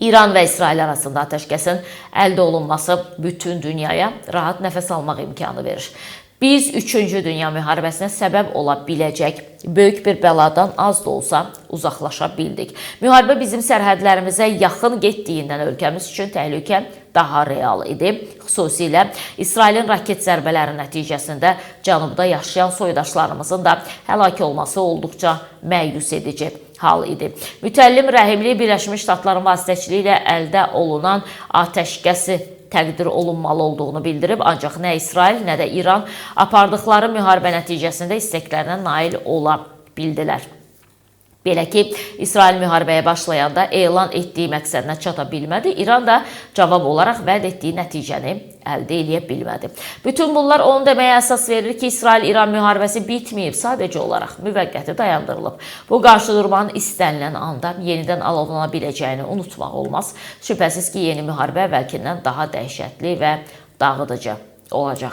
İran və İsrail arasında atəşkəsin əldə olunması bütün dünyaya rahat nəfəs almaq imkanı verir. Biz 3-cü Dünya müharibəsinə səbəb ola biləcək böyük bir bəladan az da olsa uzaqlaşa bildik. Müharibə bizim sərhədlərimizə yaxın getdiyindən ölkəmiz üçün təhlükə daha real idi. Xüsusilə İsrailin raket zərbələri nəticəsində cənubda yaşayan soydaşlarımızın da həlak olması olduqca məyus edici hal idi. Mütəllim Rəhimli Birləşmiş Ştatların vasitəçiliyi ilə əldə olunan atəşkəsi təqdir olunmalı olduğunu bildirib, ancaq nə İsrail, nə də İran apardıqları müharibə nəticəsində istəklərinə nail ola bildilər. Belə ki, İsrail müharibəyə başlayanda elan etdiyi məqsədinə çata bilmədi, İran da cavab olaraq vəd etdiyi nəticəni əldə edə bilmədi. Bütün bunlar onu deməyə əsas verir ki, İsrail-İran müharibəsi bitməyib, sadəcə olaraq müvəqqəti dayandırılıb. Bu qarşıdurmanın istənilən anda yenidən alovlana biləcəyini unutmaq olmaz. Şübhəsiz ki, yeni müharibə əvvəlkindən daha dəhşətli və dağıdıcı olacaq.